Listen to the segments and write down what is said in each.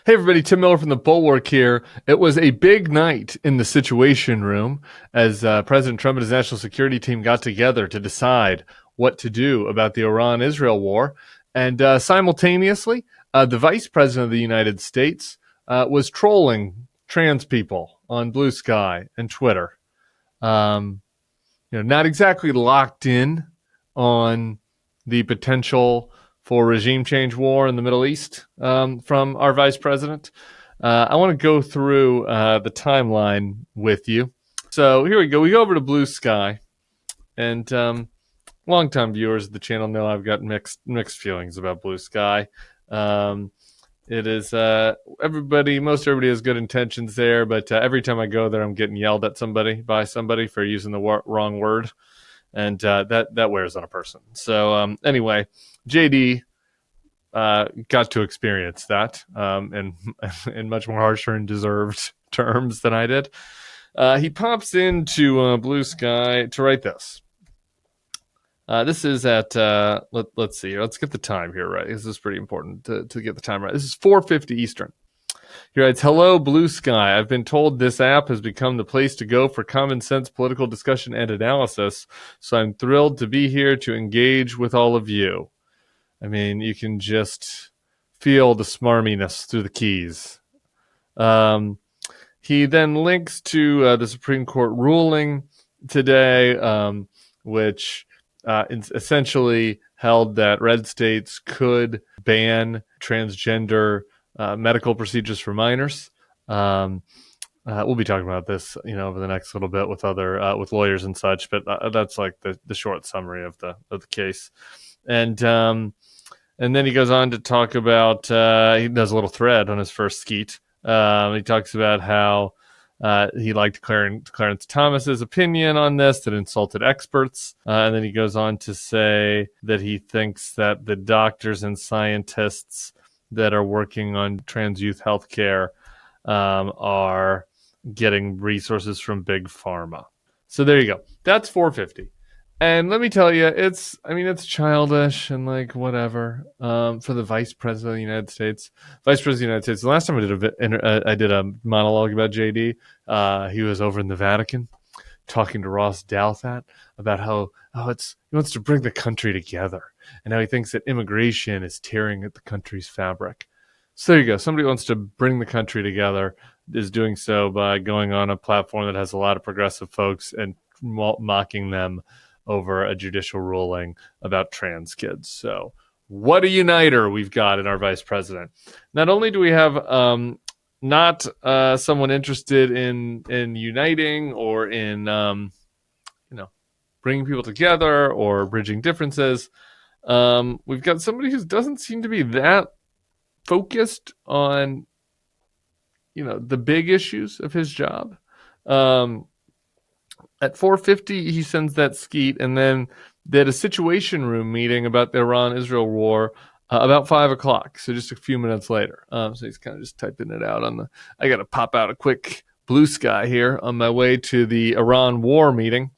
Hey everybody, Tim Miller from the Bulwark here. It was a big night in the Situation Room as President Trump and his national security team got together to decide what to do about the Iran-Israel war. And simultaneously, the Vice President of the United States was trolling trans people on Blue Sky and Twitter. Not exactly locked in on the potential for regime change war in the Middle East from our vice president. I want to go through the timeline with you. So here we go. We go over to Blue Sky, and longtime viewers of the channel know I've got mixed feelings about Blue Sky. It is most everybody has good intentions there, but every time I go there, I'm getting yelled at by somebody for using the wrong word, and that wears on a person. So anyway, JD got to experience that in much more harsher and deserved terms than I did. He pops into Blue Sky to write this. This is at, let's see here. Let's get the time here right. This is pretty important to get the time right. This is 4:50 Eastern. He writes, "Hello, Blue Sky. I've been told this app has become the place to go for common sense political discussion and analysis, so I'm thrilled to be here to engage with all of you." I mean, you can just feel the smarminess through the keys. He then links to the Supreme Court ruling today, which essentially held that red states could ban transgender medical procedures for minors. We'll be talking about this, over the next little bit with with lawyers and such. But that's like the short summary of the case. And then he goes on to talk about, he does a little thread on his first skeet. He talks about how he liked Clarence Thomas's opinion on this that insulted experts. And then he goes on to say that he thinks that the doctors and scientists that are working on trans youth healthcare are getting resources from big pharma. So there you go. That's 450. And let me tell you, it's childish and like whatever for the Vice President of the United States. Vice President of the United States. The last time I did a monologue about JD, he was over in the Vatican talking to Ross Douthat about how he wants to bring the country together and how he thinks that immigration is tearing at the country's fabric. So there you go. Somebody wants to bring the country together, is doing so by going on a platform that has a lot of progressive folks and mocking them over a judicial ruling about trans kids. So what a uniter we've got in our vice president. Not only do we have not someone interested in uniting or in bringing people together or bridging differences, we've got somebody who doesn't seem to be that focused on the big issues of his job. At 4:50, he sends that skeet, and then they had a Situation Room meeting about the Iran-Israel war about 5 o'clock, so just a few minutes later. So he's kind of just typing it out I got to pop out a quick Blue Sky here on my way to the Iran war meeting.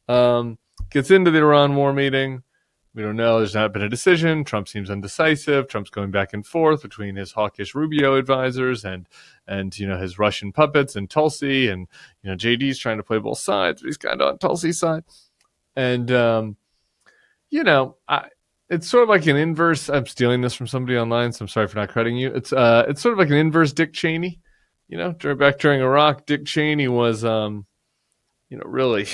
Gets into the Iran war meeting. We don't know. There's not been a decision. Trump seems undecisive. Trump's going back and forth between his hawkish Rubio advisors and his Russian puppets and Tulsi, and JD's trying to play both sides, but he's kind of on Tulsi's side. And it's sort of like an inverse. I'm stealing this from somebody online, so I'm sorry for not crediting you. It's sort of like an inverse Dick Cheney. During Iraq, Dick Cheney was really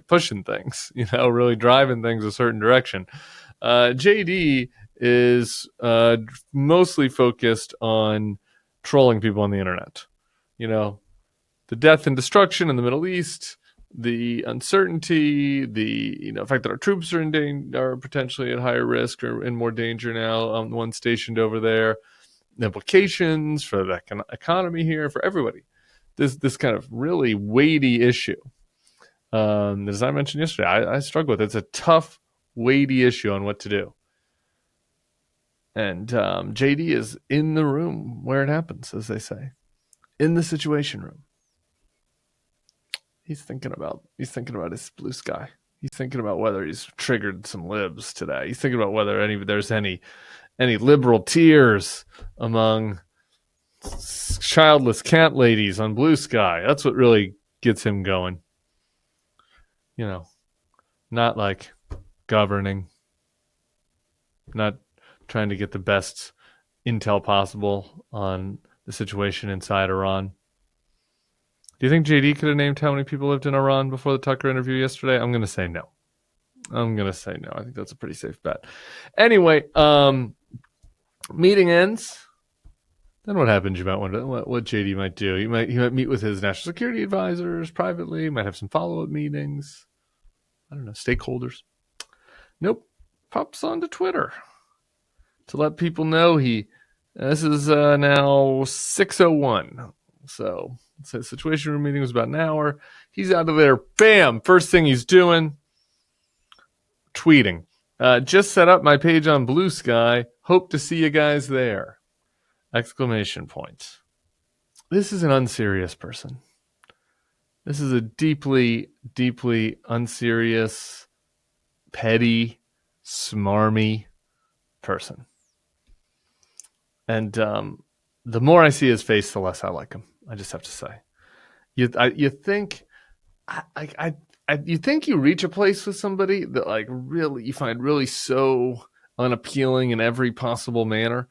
pushing things, really driving things a certain direction. JD is mostly focused on trolling people on the internet. The death and destruction in the Middle East, the uncertainty, the fact that our troops are potentially at higher risk or in more danger now, the one stationed over there, the implications for the economy here, for everybody. This kind of really weighty issue. As I mentioned yesterday, I struggle with it. It's a tough, weighty issue on what to do. And JD is in the room where it happens, as they say, in the Situation Room. He's thinking about his Blue Sky. He's thinking about whether he's triggered some libs today. He's thinking about whether there's any liberal tears among childless cat ladies on Blue Sky. That's what really gets him going. You know, not like governing, not trying to get the best intel possible on the situation inside Iran. Do you think JD could have named how many people lived in Iran before the Tucker interview yesterday? I'm going to say no. I think that's a pretty safe bet. Anyway, meeting ends. Then what happens? You might wonder what JD might do. He might meet with his national security advisors privately. Might have some follow-up meetings. I don't know, stakeholders. Nope. Pops onto Twitter to let people know this is now 6:01. So the situation room meeting was about an hour. He's out of there. Bam! First thing he's doing, tweeting. Just set up my page on Blue Sky. Hope to see you guys there. Exclamation point. This is an unserious person. This is a deeply, deeply unserious, petty, smarmy person. And the more I see his face, the less I like him. I just have to say. You think you think you reach a place with somebody that like really you find really so unappealing in every possible manner,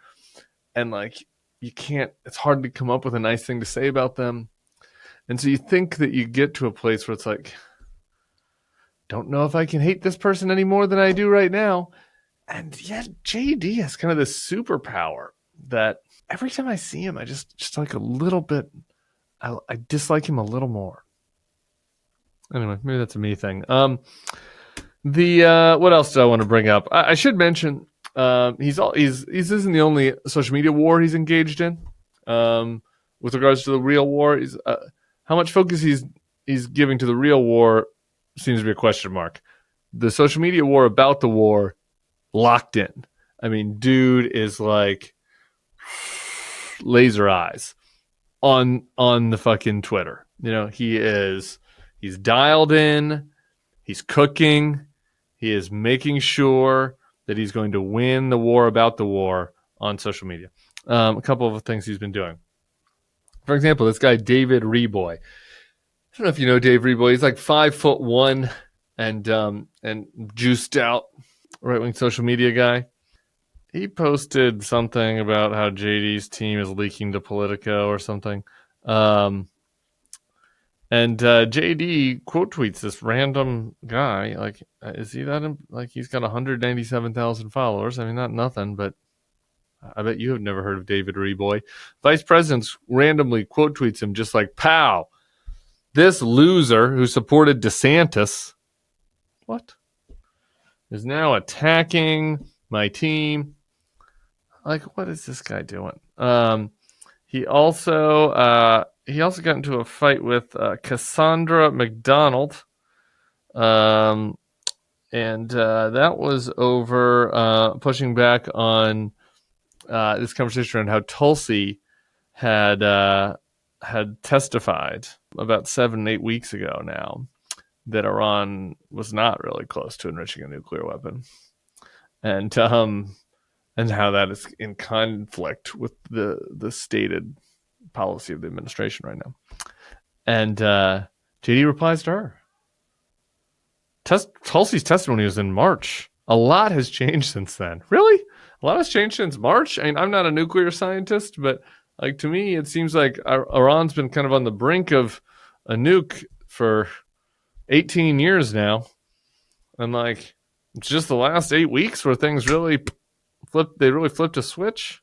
and like you can't. It's hard to come up with a nice thing to say about them, and so you think that you get to a place where it's like, don't know if I can hate this person any more than I do right now, and yet JD has kind of this superpower that every time I see him, I just like a little bit. I dislike him a little more. Anyway, maybe that's a me thing. What else do I want to bring up? I should mention he's isn't the only social media war he's engaged in. With regards to the real war, how much focus he's giving to the real war seems to be a question mark. The social media war about the war, locked in. I mean, dude is like laser eyes on the fucking Twitter. You know, he's dialed in, he's cooking, he is making sure that he's going to win the war about the war on social media. A couple of things he's been doing. For example, this guy, David Reboy. I don't know if you know Dave Reboy. He's like 5'1" and juiced out right-wing social media guy. He posted something about how JD's team is leaking to Politico or something. And JD quote tweets this random guy. Like, is he that? Like, he's got 197,000 followers. I mean, not nothing, but I bet you have never heard of David Reboy. Vice President randomly quote tweets him just like, pow, this loser who supported DeSantis, what? Is now attacking my team. Like, what is this guy doing? He also got into a fight with Cassandra McDonald, and that was over pushing back on this conversation around how Tulsi had testified about 7-8 weeks ago now that Iran was not really close to enriching a nuclear weapon, and how that is in conflict with the stated policy of the administration right now. And JD replies to her. Tulsi's testimony was in March. A lot has changed since then. Really? A lot has changed since March? I mean, I'm not a nuclear scientist, but like to me, it seems like Iran's been kind of on the brink of a nuke for 18 years now. And like, it's just the last 8 weeks where things really flipped a switch.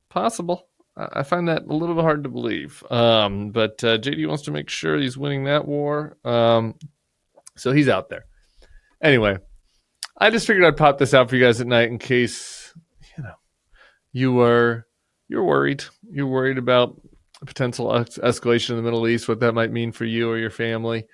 Possible. I find that a little bit hard to believe. But JD wants to make sure he's winning that war. So he's out there. Anyway, I just figured I'd pop this out for you guys at night in case, you're worried. You're worried about a potential escalation in the Middle East, what that might mean for you or your family.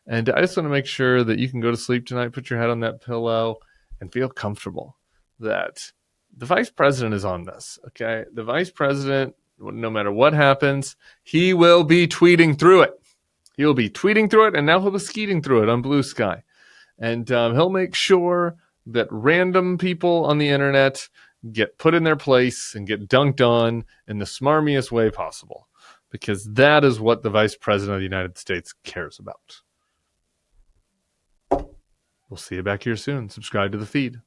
And I just want to make sure that you can go to sleep tonight, put your head on that pillow, and feel comfortable that the vice president is on this, okay? The vice president, no matter what happens, he will be tweeting through it. He will be tweeting through it, and now he'll be skeeting through it on Blue Sky. And he'll make sure that random people on the internet get put in their place and get dunked on in the smarmiest way possible, because that is what the Vice President of the United States cares about. We'll see you back here soon. Subscribe to the feed.